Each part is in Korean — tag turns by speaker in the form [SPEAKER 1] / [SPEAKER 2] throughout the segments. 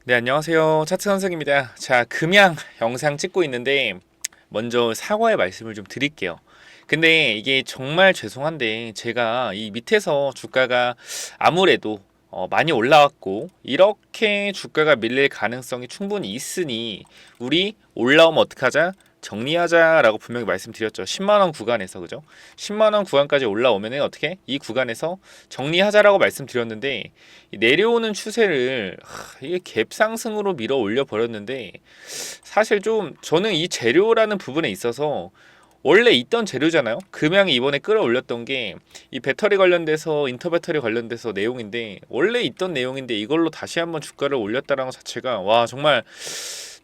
[SPEAKER 1] 네, 안녕하세요. 차트 선생입니다. 자, 금양 영상 찍고 있는데 먼저 사과의 말씀을 좀 드릴게요. 근데 이게 정말 죄송한데 제가 이 밑에서 주가가 아무래도 많이 올라왔고 이렇게 주가가 밀릴 가능성이 충분히 있으니 우리 올라오면 어떡하자? 정리하자라고 분명히 말씀드렸죠. 10만 원 구간에서 그죠? 10만 원 구간까지 올라오면은 어떻게? 이 구간에서 정리하자라고 말씀드렸는데 이 내려오는 추세를 이게 갭 상승으로 밀어 올려 버렸는데 사실 좀 저는 이 재료라는 부분에 있어서 원래 있던 재료잖아요. 금양이 이번에 끌어올렸던 게 이 배터리 관련돼서 인터배터리 관련돼서 내용인데 원래 있던 내용인데 이걸로 다시 한번 주가를 올렸다는 것 자체가 와 정말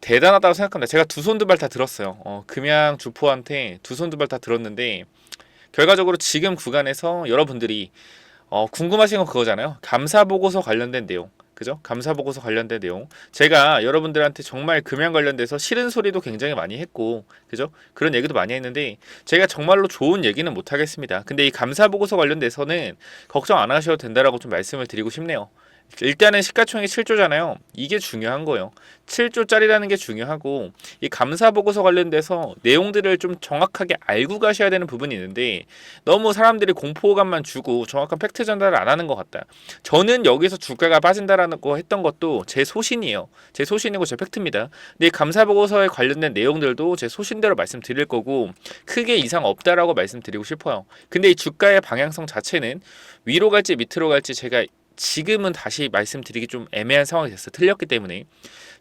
[SPEAKER 1] 대단하다고 생각합니다. 제가 두 손 두 발 다 들었어요. 금양 주포한테 두 손 두 발 다 들었는데 결과적으로 지금 구간에서 여러분들이 궁금하신 건 그거잖아요. 감사 보고서 관련된 내용. 그죠? 감사 보고서 관련된 내용. 제가 여러분들한테 정말 금연 관련돼서 싫은 소리도 굉장히 많이 했고, 그죠? 그런 얘기도 많이 했는데, 제가 정말로 좋은 얘기는 못 하겠습니다. 근데 이 감사 보고서 관련돼서는 걱정 안 하셔도 된다라고 좀 말씀을 드리고 싶네요. 일단은 시가총액 7조잖아요. 이게 중요한 거예요. 7조짜리라는 게 중요하고 이 감사 보고서 관련돼서 내용들을 좀 정확하게 알고 가셔야 되는 부분이 있는데 너무 사람들이 공포감만 주고 정확한 팩트 전달을 안 하는 것 같다. 저는 여기서 주가가 빠진다라는 거 했던 것도 제 소신이에요. 제 소신이고 제 팩트입니다. 근데 이 감사 보고서에 관련된 내용들도 제 소신대로 말씀드릴 거고 크게 이상 없다라고 말씀드리고 싶어요. 근데 이 주가의 방향성 자체는 위로 갈지 밑으로 갈지 제가 지금은 다시 말씀드리기 좀 애매한 상황이 됐어. 틀렸기 때문에.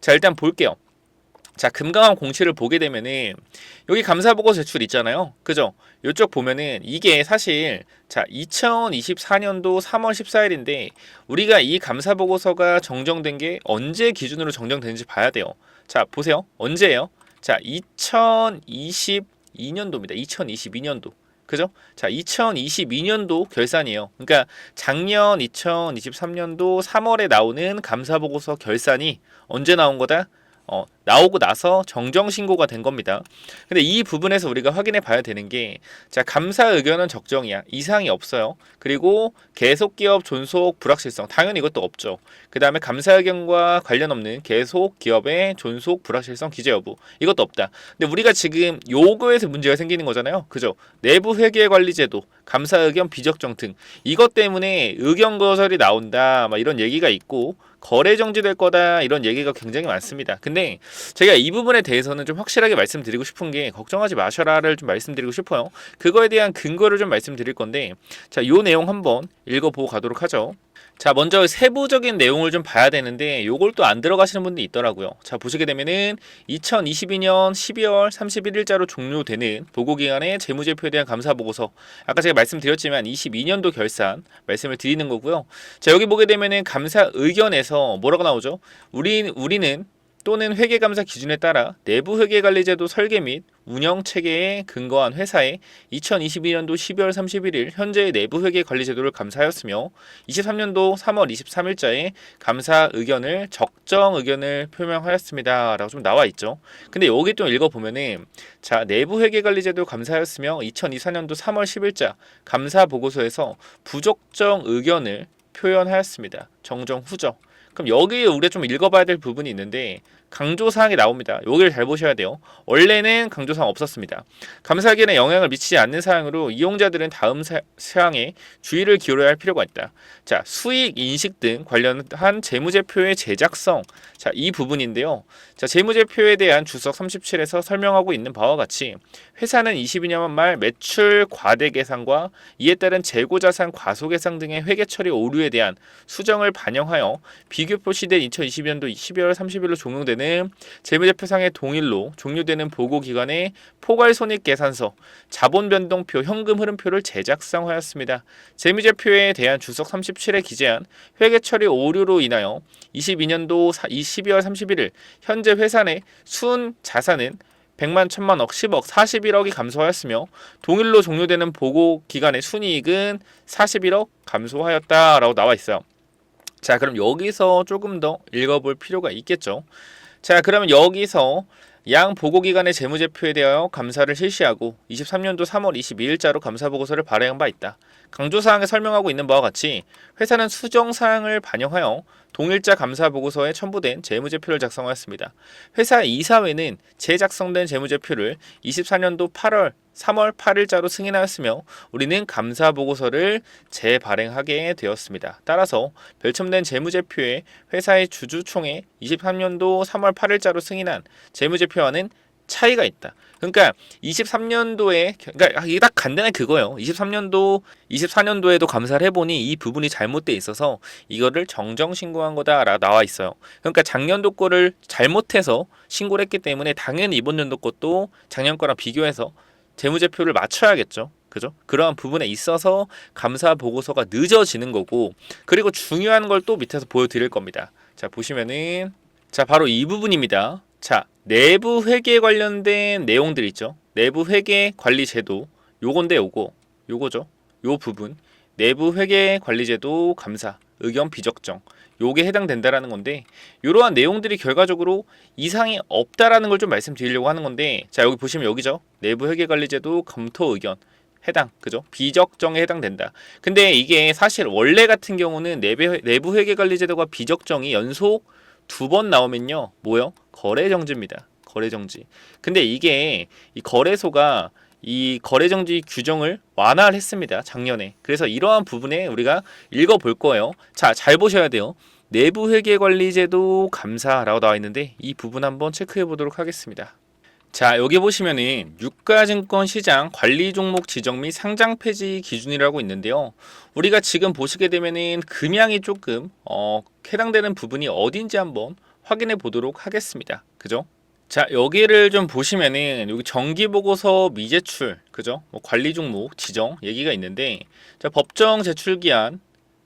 [SPEAKER 1] 자, 일단 볼게요. 자, 금강원 공시를 보게 되면은 여기 감사보고 제출 있잖아요. 그죠? 이쪽 보면은 이게 사실 자, 2024년도 3월 14일인데 우리가 이 감사보고서가 정정된 게 언제 기준으로 정정되는지 봐야 돼요. 자, 보세요. 언제예요? 자, 2022년도입니다. 2022년도. 그죠? 자, 2022년도 결산이에요. 그러니까 작년 2023년도 3월에 나오는 감사보고서 결산이 언제 나온 거다? 나오고 나서 정정 신고가 된 겁니다. 근데 이 부분에서 우리가 확인해 봐야 되는 게, 자, 감사 의견은 적정이야. 이상이 없어요. 그리고 계속 기업 존속 불확실성. 당연히 이것도 없죠. 그 다음에 감사 의견과 관련 없는 계속 기업의 존속 불확실성 기재 여부. 이것도 없다. 근데 우리가 지금 요거에서 문제가 생기는 거잖아요. 그죠? 내부 회계 관리 제도, 감사 의견 비적정 등. 이것 때문에 의견 거절이 나온다. 막 이런 얘기가 있고, 거래 정지될 거다 이런 얘기가 굉장히 많습니다. 근데 제가 이 부분에 대해서는 좀 확실하게 말씀드리고 싶은 게 걱정하지 마셔라를 좀 말씀드리고 싶어요. 그거에 대한 근거를 좀 말씀드릴 건데 자, 요 내용 한번 읽어보고 가도록 하죠. 자, 먼저 세부적인 내용을 좀 봐야 되는데 요걸 또 안 들어가시는 분들이 있더라고요. 자, 보시게 되면은 2022년 12월 31일자로 종료되는 보고기관의 재무제표에 대한 감사보고서, 아까 제가 말씀드렸지만 22년도 결산 말씀을 드리는 거고요. 자, 여기 보게 되면은 감사 의견에서 뭐라고 나오죠? 우리는 또는 회계감사 기준에 따라 내부 회계관리제도 설계 및 운영 체계에 근거한 회사의 2022년도 12월 31일 현재의 내부 회계관리제도를 감사하였으며 23년도 3월 23일자에 감사 의견을 적정 의견을 표명하였습니다. 라고 좀 나와 있죠. 근데 여기 좀 읽어보면은 자, 내부 회계관리제도 감사하였으며 2024년도 3월 10일자 감사 보고서에서 부적정 의견을 표현하였습니다. 정정 후적. 그럼 여기에 우리가 좀 읽어봐야 될 부분이 있는데 강조사항이 나옵니다. 여기를 잘 보셔야 돼요. 원래는 강조사항 없었습니다. 감사기관에 영향을 미치지 않는 사항으로 이용자들은 다음 사항에 주의를 기울여야 할 필요가 있다. 자, 수익 인식 등 관련한 재무제표의 제작성. 자, 이 부분인데요. 자, 재무제표에 대한 주석 37에서 설명하고 있는 바와 같이 회사는 22년 말 매출 과대 계산과 이에 따른 재고자산 과소계산 등의 회계 처리 오류에 대한 수정을 반영하여 비교표 시된 2022년도 12월 30일로 종료되는 재무제표상의 동일로 종료되는 보고기관의 포괄손익계산서, 자본변동표, 현금흐름표를 제작성하였습니다. 재무제표에 대한 주석 37에 기재한 회계처리 오류로 인하여 22년도 12월 31일 현재 회사 내 순 자산은 100만, 1000만억, 10억, 41억이 감소하였으며 동일로 종료되는 보고기관의 순이익은 41억 감소하였다라고 나와 있어요. 자, 그럼 여기서 조금 더 읽어볼 필요가 있겠죠. 자, 그러면 여기서 양 보고기관의 재무제표에 대하여 감사를 실시하고 23년도 3월 22일자로 감사보고서를 발행한 바 있다. 강조사항에 설명하고 있는 바와 같이 회사는 수정사항을 반영하여 동일자 감사 보고서에 첨부된 재무제표를 작성하였습니다. 회사 이사회는 재작성된 재무제표를 24년도 3월 8일자로 승인하였으며 우리는 감사 보고서를 재발행하게 되었습니다. 따라서 별첨된 재무제표에 회사의 주주총회 23년도 3월 8일자로 승인한 재무제표와는 차이가 있다. 그러니까 23년도에 그러니까 이게 딱 간단한 그거예요. 24년도에도 감사를 해보니 이 부분이 잘못돼 있어서 이거를 정정 신고한 거다라 나와 있어요. 그러니까 작년도 거를 잘못해서 신고를 했기 때문에 당연히 이번 연도 것도 작년 거랑 비교해서 재무제표를 맞춰야겠죠. 그죠? 그러한 부분에 있어서 감사 보고서가 늦어지는 거고, 그리고 중요한 걸 또 밑에서 보여드릴 겁니다. 자, 보시면은 자, 바로 이 부분입니다. 자, 내부 회계 관련된 내용들 있죠. 내부 회계 관리 제도 요건데 요거죠. 요 부분 내부 회계 관리 제도 감사 의견 비적정 요게 해당된다라는 건데, 이러한 내용들이 결과적으로 이상이 없다라는 걸 좀 말씀드리려고 하는 건데, 자, 여기 보시면 여기죠. 내부 회계 관리 제도 검토 의견 해당, 그죠? 비적정에 해당된다. 근데 이게 사실 원래 같은 경우는 내부 회계 관리 제도가 비적정이 연속 2번 나오면요, 뭐요? 거래정지입니다. 거래정지. 근데 이게 이 거래소가 이 거래정지 규정을 완화를 했습니다. 작년에. 그래서 이러한 부분에 우리가 읽어볼 거예요. 자, 잘 보셔야 돼요. 내부회계관리제도 감사라고 나와 있는데 이 부분 한번 체크해 보도록 하겠습니다. 자, 여기 보시면은 유가증권 시장 관리 종목 지정 및 상장 폐지 기준이라고 있는데요. 우리가 지금 보시게 되면은 금양이 조금 해당되는 부분이 어딘지 한번 확인해 보도록 하겠습니다. 그죠? 자, 여기를 좀 보시면은 여기 정기보고서 미제출, 그죠? 관리 종목 지정 얘기가 있는데, 자, 법정 제출 기한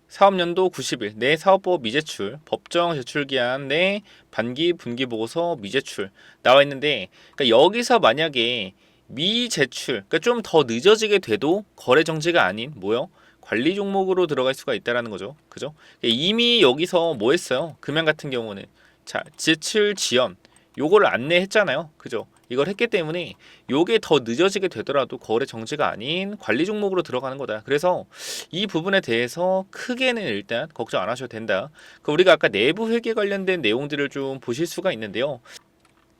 [SPEAKER 1] 사업년도 90일 내 사업법 미제출, 법정 제출 기한 내 반기 분기 보고서 미제출 나와 있는데, 그러니까 여기서 만약에 미제출, 그러니까 좀 더 늦어지게 돼도 거래 정지가 아닌 뭐요? 관리 종목으로 들어갈 수가 있다라는 거죠. 그죠? 이미 여기서 뭐 했어요? 금양 같은 경우는 자, 제출 지연 요거를 안내했잖아요. 그죠? 이걸 했기 때문에 요게 더 늦어지게 되더라도 거래 정지가 아닌 관리 종목으로 들어가는 거다. 그래서 이 부분에 대해서 크게는 일단 걱정 안 하셔도 된다. 우리가 아까 내부 회계 관련된 내용들을 좀 보실 수가 있는데요.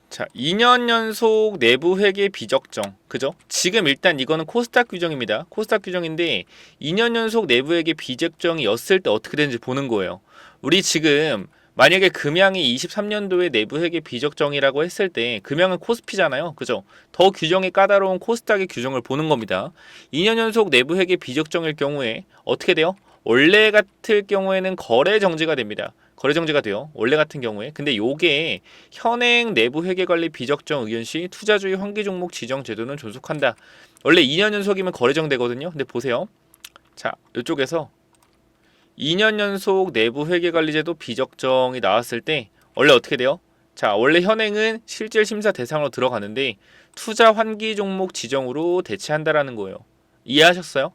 [SPEAKER 1] 자, 2년 연속 내부 회계 비적정. 그죠? 지금 일단 이거는 코스닥 규정입니다. 코스닥 규정인데 2년 연속 내부 회계 비적정이었을 때 어떻게 되는지 보는 거예요. 우리 지금 만약에 금양이 23년도에 내부회계 비적정이라고 했을 때 금양은 코스피잖아요. 그죠? 더 규정이 까다로운 코스닥의 규정을 보는 겁니다. 2년 연속 내부회계 비적정일 경우에 어떻게 돼요? 원래 같을 경우에는 거래 정지가 됩니다. 거래 정지가 돼요. 원래 같은 경우에. 근데 요게 현행 내부회계관리 비적정 의견 시 투자주의 환기 종목 지정 제도는 존속한다. 원래 2년 연속이면 거래 정되거든요. 근데 보세요. 자, 이쪽에서 2년 연속 내부 회계관리제도 비적정이 나왔을 때 원래 어떻게 돼요? 자, 원래 현행은 실질 심사 대상으로 들어가는데 투자 환기 종목 지정으로 대체한다라는 거예요. 이해하셨어요?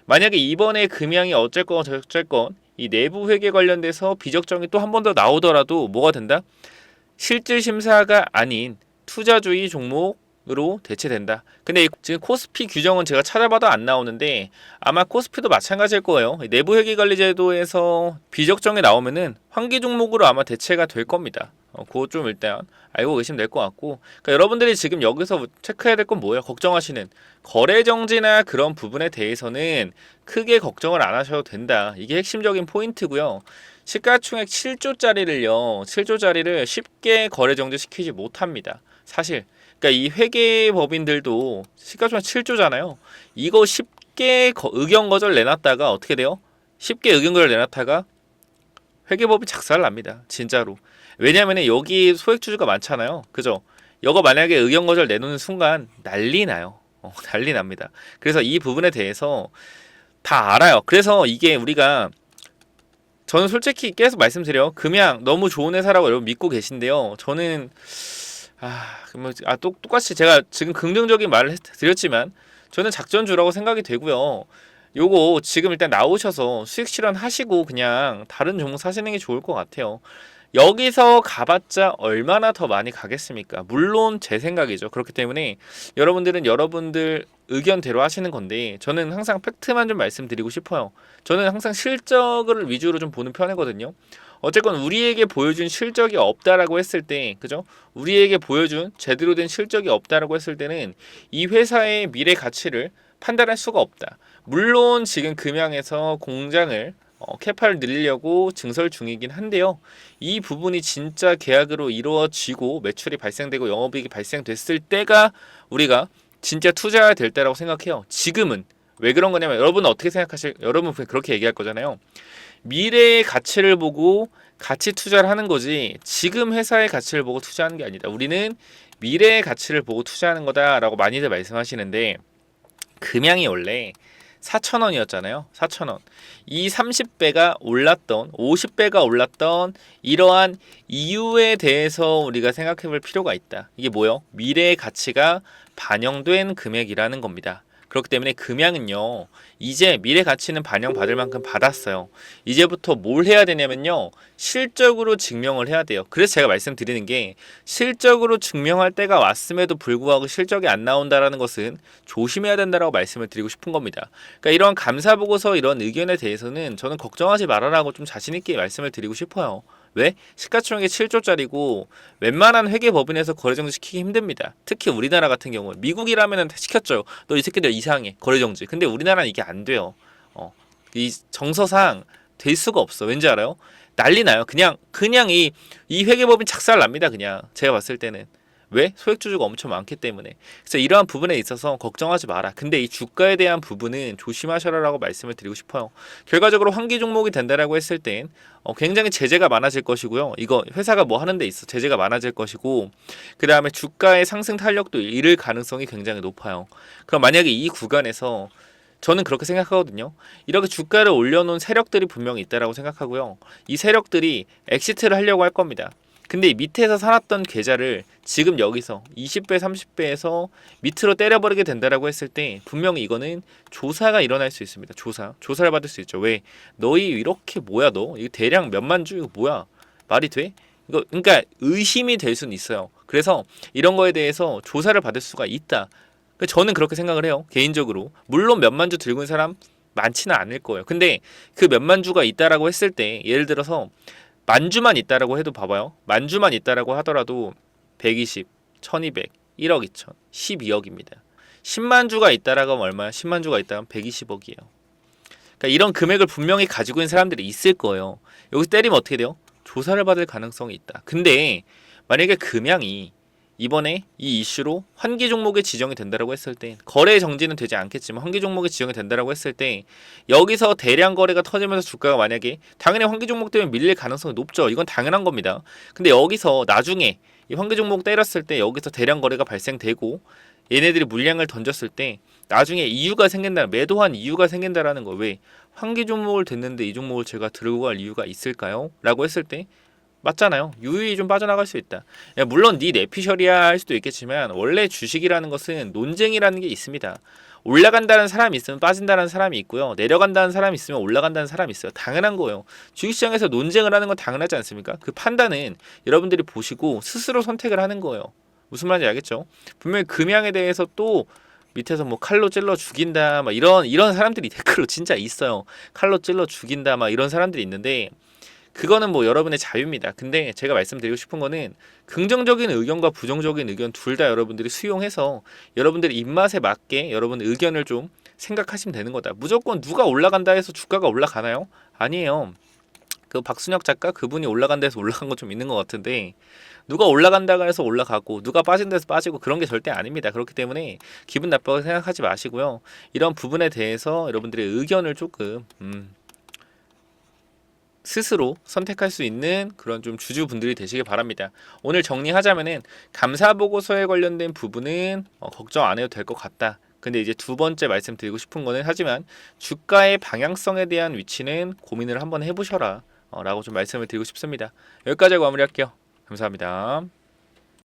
[SPEAKER 1] 만약에 이번에 금양이 어쨌건 저쨌건 이 내부 회계 관련돼서 비적정이 또 한 번 더 나오더라도 뭐가 된다? 실질 심사가 아닌 투자주의 종목으로 대체된다. 근데 지금 코스피 규정은 제가 찾아봐도 안 나오는데 아마 코스피도 마찬가지일 거예요. 내부 회계 관리 제도에서 비적정이 나오면은 환기 종목으로 아마 대체가 될 겁니다. 그거 좀 일단 알고 계시면 될 것 같고, 그러니까 여러분들이 지금 여기서 체크해야 될 건 뭐예요? 걱정하시는 거래 정지나 그런 부분에 대해서는 크게 걱정을 안 하셔도 된다. 이게 핵심적인 포인트고요. 시가총액 7조짜리를요, 7조짜리를 쉽게 거래 정지시키지 못합니다. 사실. 그러니까 이 회계법인들도 시가총액 7조잖아요. 이거 쉽게 의견 거절 내놨다가 어떻게 돼요? 쉽게 의견 거절 내놨다가 회계법이 작살납니다. 진짜로. 왜냐면은 여기 소액주주가 많잖아요. 그죠? 이거 만약에 의견 거절 내놓는 순간 난리 나요. 난리 납니다. 그래서 이 부분에 대해서 다 알아요. 그래서 이게 우리가 저는 솔직히 계속 말씀드려요. 금양 너무 좋은 회사라고 여러분 믿고 계신데요. 저는 똑같이 제가 지금 긍정적인 말을 드렸지만 저는 작전주라고 생각이 되고요. 요거 지금 일단 나오셔서 수익 실현하시고 그냥 다른 종목 사시는 게 좋을 것 같아요. 여기서 가봤자 얼마나 더 많이 가겠습니까? 물론 제 생각이죠. 그렇기 때문에 여러분들은 여러분들 의견대로 하시는 건데 저는 항상 팩트만 좀 말씀드리고 싶어요. 저는 항상 실적을 위주로 좀 보는 편이거든요. 어쨌건 우리에게 보여준 실적이 없다라고 했을 때, 그죠? 우리에게 보여준 제대로 된 실적이 없다라고 했을 때는 이 회사의 미래 가치를 판단할 수가 없다. 물론 지금 금양에서 공장을 캐파를 늘리려고 증설 중이긴 한데요. 이 부분이 진짜 계약으로 이루어지고 매출이 발생되고 영업이익이 발생됐을 때가 우리가 진짜 투자해야 될 때라고 생각해요. 지금은 왜 그런 거냐면 여러분은 어떻게 여러분 그렇게 얘기할 거잖아요. 미래의 가치를 보고 가치 투자를 하는 거지 지금 회사의 가치를 보고 투자하는 게 아니다. 우리는 미래의 가치를 보고 투자하는 거다라고 많이들 말씀하시는데 금양이 원래 4,000원이었잖아요. 4,000원. 이 30배가 올랐던 50배가 올랐던 이러한 이유에 대해서 우리가 생각해 볼 필요가 있다. 이게 뭐요? 미래의 가치가 반영된 금액이라는 겁니다. 그렇기 때문에 금양은요, 이제 미래 가치는 반영받을 만큼 받았어요. 이제부터 뭘 해야 되냐면요, 실적으로 증명을 해야 돼요. 그래서 제가 말씀드리는 게 실적으로 증명할 때가 왔음에도 불구하고 실적이 안 나온다라는 것은 조심해야 된다라고 말씀을 드리고 싶은 겁니다. 그러니까 이런 감사 보고서 이런 의견에 대해서는 저는 걱정하지 말아라고 좀 자신 있게 말씀을 드리고 싶어요. 왜? 시가총액이 7조짜리고 웬만한 회계법인에서 거래정지 시키기 힘듭니다. 특히 우리나라 같은 경우 미국이라면 시켰죠. 너 이 새끼들 이상해 거래정지. 근데 우리나라는 이게 안 돼요. 이 정서상 될 수가 없어. 왠지 알아요? 난리 나요. 그냥 이 회계법인 착살 납니다. 그냥 제가 봤을 때는. 왜? 소액주주가 엄청 많기 때문에. 그래서 이러한 부분에 있어서 걱정하지 마라. 근데 이 주가에 대한 부분은 조심하셔라라고 말씀을 드리고 싶어요. 결과적으로 환기 종목이 된다라고 했을 땐 굉장히 제재가 많아질 것이고요. 이거 회사가 뭐 하는 데 있어 제재가 많아질 것이고 그 다음에 주가의 상승 탄력도 잃을 가능성이 굉장히 높아요. 그럼 만약에 이 구간에서 저는 그렇게 생각하거든요. 이렇게 주가를 올려놓은 세력들이 분명히 있다라고 생각하고요. 이 세력들이 엑시트를 하려고 할 겁니다. 근데 이 밑에서 살았던 계좌를 지금 여기서 20배, 30배에서 밑으로 때려버리게 된다라고 했을 때 분명히 이거는 조사가 일어날 수 있습니다. 조사를 받을 수 있죠. 왜? 너희 이렇게 뭐야 너? 이거 대량 몇만 주 이거 뭐야? 말이 돼? 이거 그러니까 의심이 될 수는 있어요. 그래서 이런 거에 대해서 조사를 받을 수가 있다. 저는 그렇게 생각을 해요. 개인적으로. 물론 몇만 주 들고 있는 사람 많지는 않을 거예요. 근데 그 몇만 주가 있다라고 했을 때 예를 들어서 만주만 있다라고 해도 봐봐요. 만주만 있다라고 하더라도 120, 1200, 1억 2천, 12억입니다. 10만 주가 있다라고 하면 얼마야? 10만 주가 있다면 120억이에요. 그러니까 이런 금액을 분명히 가지고 있는 사람들이 있을 거예요. 여기서 때리면 어떻게 돼요? 조사를 받을 가능성이 있다. 근데 만약에 금양이 이번에 이 이슈로 환기 종목에 지정이 된다라고 했을 때 거래 정지는 되지 않겠지만 환기 종목에 지정이 된다라고 했을 때 여기서 대량 거래가 터지면서 주가가 만약에 당연히 환기 종목 때문에 밀릴 가능성이 높죠. 이건 당연한 겁니다. 근데 여기서 나중에 이 환기 종목 때렸을 때 여기서 대량 거래가 발생되고 얘네들이 물량을 던졌을 때 나중에 이유가 생긴다, 매도한 이유가 생긴다라는 거. 왜? 환기 종목을 됐는데 이 종목을 제가 들고 갈 이유가 있을까요? 라고 했을 때 맞잖아요. 유의히 좀 빠져나갈 수 있다. 물론 네 내피셜이야 할 수도 있겠지만 원래 주식이라는 것은 논쟁이라는 게 있습니다. 올라간다는 사람이 있으면 빠진다는 사람이 있고요. 내려간다는 사람이 있으면 올라간다는 사람이 있어요. 당연한 거예요. 주식시장에서 논쟁을 하는 건 당연하지 않습니까? 그 판단은 여러분들이 보시고 스스로 선택을 하는 거예요. 무슨 말인지 알겠죠? 분명히 금양에 대해서 또 밑에서 뭐 칼로 찔러 죽인다 막 이런 사람들이 댓글로 진짜 있어요. 칼로 찔러 죽인다 막 이런 사람들이 있는데 그거는 뭐 여러분의 자유입니다. 근데 제가 말씀드리고 싶은 거는 긍정적인 의견과 부정적인 의견 둘 다 여러분들이 수용해서 여러분들의 입맛에 맞게 여러분 의견을 좀 생각하시면 되는 거다. 무조건 누가 올라간다 해서 주가가 올라가나요? 아니에요. 그 박순혁 작가 그분이 올라간다 해서 올라간 거 좀 있는 것 같은데 누가 올라간다고 해서 올라가고 누가 빠진 데서 빠지고 그런 게 절대 아닙니다. 그렇기 때문에 기분 나쁘게 생각하지 마시고요. 이런 부분에 대해서 여러분들의 의견을 조금 스스로 선택할 수 있는 그런 좀 주주분들이 되시길 바랍니다. 오늘 정리하자면은 감사 보고서에 관련된 부분은 걱정 안 해도 될 것 같다. 근데 이제 두 번째 말씀드리고 싶은 거는 하지만 주가의 방향성에 대한 위치는 고민을 한번 해보셔라 라고 좀 말씀을 드리고 싶습니다. 여기까지 하고 마무리할게요. 감사합니다.